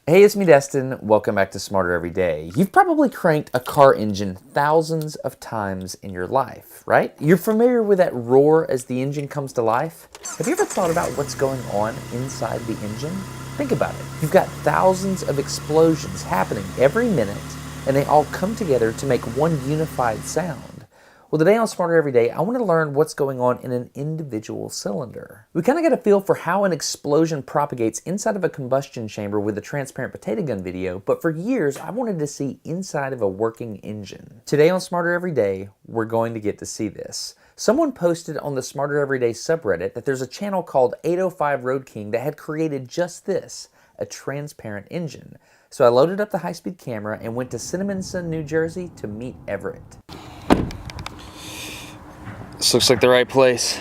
Hey, it's me, Destin. Welcome back to Smarter Every Day. You've probably cranked a car engine thousands of times in your life, right? You're familiar with that roar as the engine comes to life? Have you ever thought about what's going on inside the engine? Think about it. You've got thousands of explosions happening every minute, and they all come together to make one unified sound. Well, today on Smarter Every Day, I want to learn what's going on in an individual cylinder. We kind of get a feel for how an explosion propagates inside of a combustion chamber with the transparent potato gun video, but for years, I wanted to see inside of a working engine. Today on Smarter Every Day, we're going to get to see this. Someone posted on the Smarter Every Day subreddit that there's a channel called 805 Road King that had created just this, a transparent engine. So I loaded up the high-speed camera and went to Cinnaminson, New Jersey to meet Everett. This looks like the right place.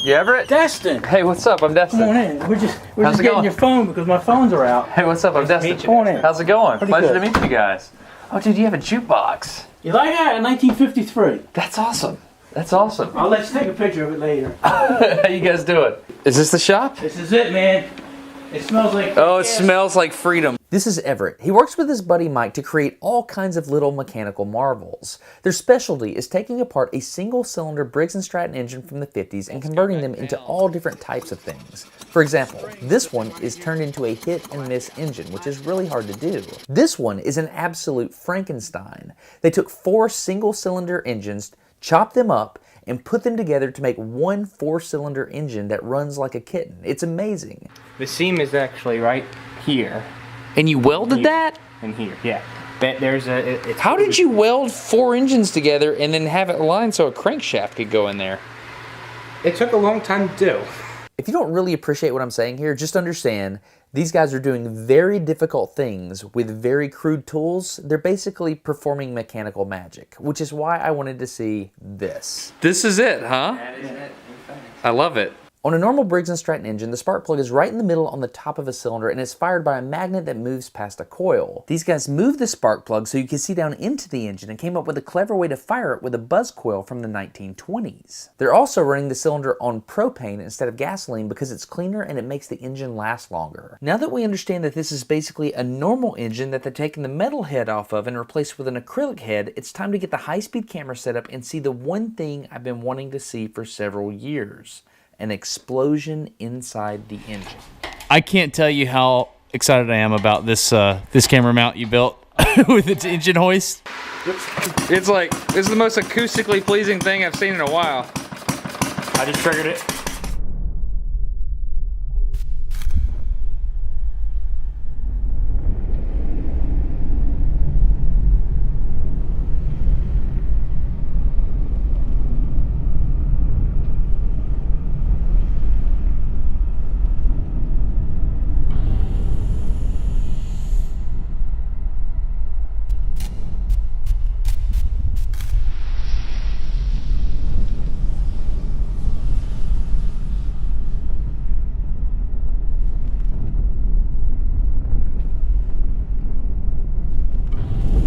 You Everett? Destin! Hey, what's up? I'm Destin. Come on in. We're just getting your phone because my phones are out. Hey, what's up? I'm Destin. Come on in. How's it going? Pretty Pleasure good. to meet you guys. Oh, dude, you have a jukebox. You like that? In 1953. That's awesome. That's awesome. I'll let you take a picture of it later. How you guys doing? Is this the shop? This is it, man. It smells like... Oh, it smells like freedom. This is Everett. He works with his buddy Mike to create all kinds of little mechanical marvels. Their specialty is taking apart a single-cylinder Briggs & Stratton engine from the 50s and converting them into all different types of things. For example, this one is turned into a hit-and-miss engine, which is really hard to do. This one is an absolute Frankenstein. They took 4 single-cylinder engines, chopped them up, and put them together to make one 4-cylinder engine that runs like a kitten. It's amazing. The seam is actually right here. And you welded that? And here, yeah. There's a. How did you weld 4 engines together and then have it aligned so a crankshaft could go in there? It took a long time to do. If you don't really appreciate what I'm saying here, just understand these guys are doing very difficult things with very crude tools. They're basically performing mechanical magic, which is why I wanted to see this. This is it, huh? That is it. I love it. On a normal Briggs & Stratton engine, the spark plug is right in the middle on the top of a cylinder and is fired by a magnet that moves past a coil. These guys moved the spark plug so you can see down into the engine and came up with a clever way to fire it with a buzz coil from the 1920s. They're also running the cylinder on propane instead of gasoline because it's cleaner and it makes the engine last longer. Now that we understand that this is basically a normal engine that they're taking the metal head off of and replaced with an acrylic head, it's time to get the high-speed camera set up and see the one thing I've been wanting to see for several years. An explosion inside the engine. I can't tell you how excited I am about this this camera mount you built with its engine hoist. It's like, this is the most acoustically pleasing thing I've seen in a while. I just triggered it.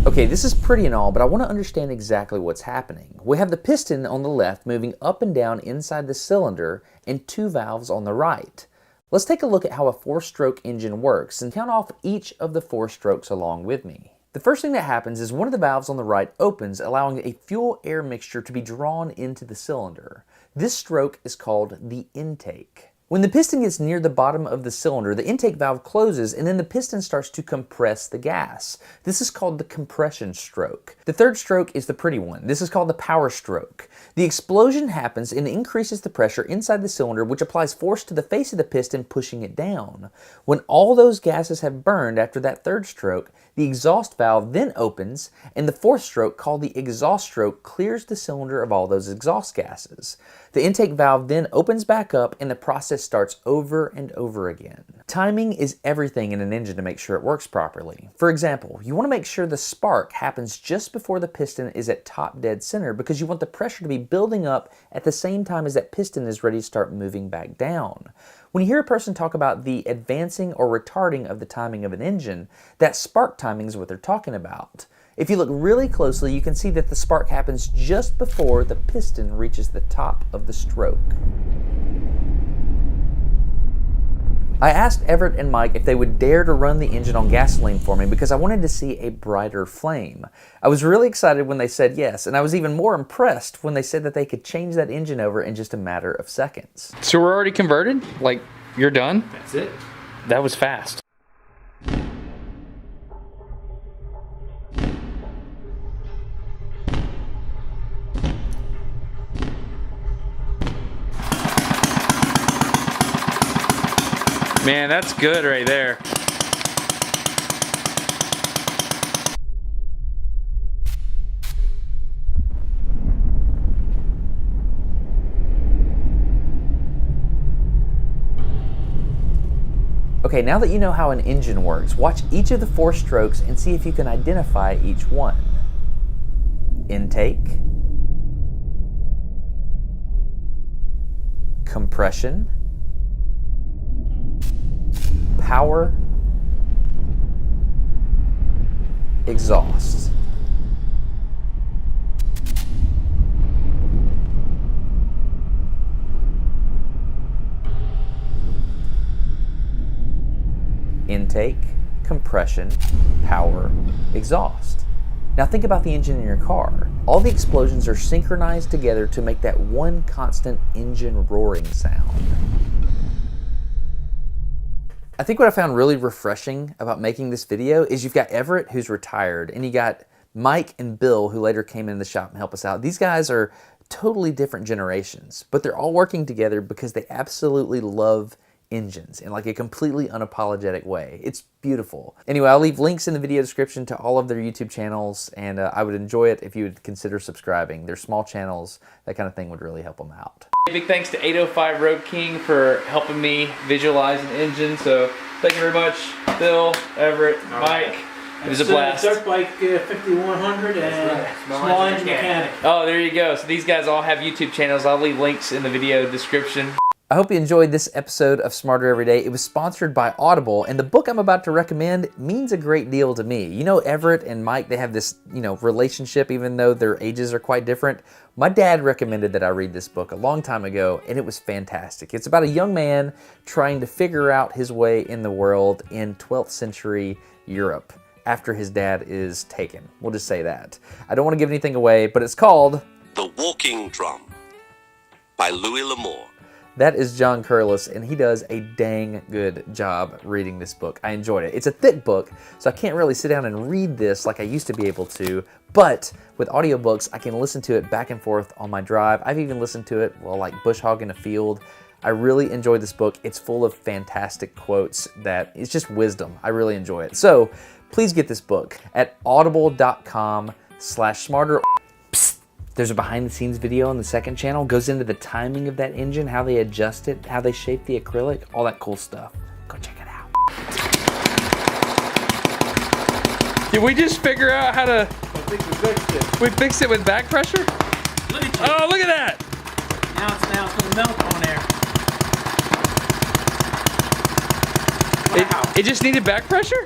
Okay, this is pretty and all, but I want to understand exactly what's happening. We have the piston on the left moving up and down inside the cylinder and 2 valves on the right. Let's take a look at how a 4-stroke engine works and count off each of the 4 strokes along with me. The first thing that happens is one of the valves on the right opens, allowing a fuel-air mixture to be drawn into the cylinder. This stroke is called the intake. When the piston gets near the bottom of the cylinder, the intake valve closes and then the piston starts to compress the gas. This is called the compression stroke. The third stroke is the pretty one. This is called the power stroke. The explosion happens and increases the pressure inside the cylinder, which applies force to the face of the piston, pushing it down. When all those gases have burned after that third stroke, the exhaust valve then opens, and the fourth stroke, called the exhaust stroke, clears the cylinder of all those exhaust gases. The intake valve then opens back up and the process starts over and over again. Timing is everything in an engine to make sure it works properly. For example, you want to make sure the spark happens just before the piston is at top dead center because you want the pressure to be building up at the same time as that piston is ready to start moving back down. When you hear a person talk about the advancing or retarding of the timing of an engine, that spark timing is what they're talking about. If you look really closely, you can see that the spark happens just before the piston reaches the top of the stroke. I asked Everett and Mike if they would dare to run the engine on gasoline for me because I wanted to see a brighter flame. I was really excited when they said yes, and I was even more impressed when they said that they could change that engine over in just a matter of seconds. So we're already converted? Like, you're done? That's it. That was fast. Man, that's good right there. Okay, now that you know how an engine works, watch each of the 4 strokes and see if you can identify each one. Intake, compression, power, exhaust. Intake, compression, power, exhaust. Now think about the engine in your car. All the explosions are synchronized together to make that one constant engine roaring sound. I think what I found really refreshing about making this video is you've got Everett, who's retired, and you got Mike and Bill, who later came in the shop and helped us out. These guys are totally different generations, but they're all working together because they absolutely love engines in like a completely unapologetic way. It's beautiful. Anyway, I'll leave links in the video description to all of their YouTube channels, and I would enjoy it if you would consider subscribing. They're small channels. That kind of thing would really help them out. Big thanks to 805 Road King for helping me visualize an engine. So thank you very much, Bill, Everett, Mike. It was a blast. Dirt Bike 5100 and Small Engine Mechanic. Oh, there you go. So these guys all have YouTube channels. I'll leave links in the video description. I hope you enjoyed this episode of Smarter Every Day. It was sponsored by Audible, and the book I'm about to recommend means a great deal to me. You know, Everett and Mike, they have this, relationship, even though their ages are quite different. My dad recommended that I read this book a long time ago, and it was fantastic. It's about a young man trying to figure out his way in the world in 12th century Europe after his dad is taken. We'll just say that. I don't want to give anything away, but it's called The Walking Drum by Louis L'Amour. That is John Curlis, and he does a dang good job reading this book. I enjoyed it. It's a thick book, so I can't really sit down and read this like I used to be able to, but with audiobooks, I can listen to it back and forth on my drive. I've even listened to it while like bush hogging a field. I really enjoyed this book. It's full of fantastic quotes that it's just wisdom. I really enjoy it. So please get this book at audible.com/smarter. There's a behind-the-scenes video on the second channel. Goes into the timing of that engine, how they adjust it, how they shape the acrylic, all that cool stuff. Go check it out. Did we just figure out how to... I think we fixed it. We fixed it with back pressure? Look at you. Oh, look at that! Now it's going to melt on there. Wow. It just needed back pressure?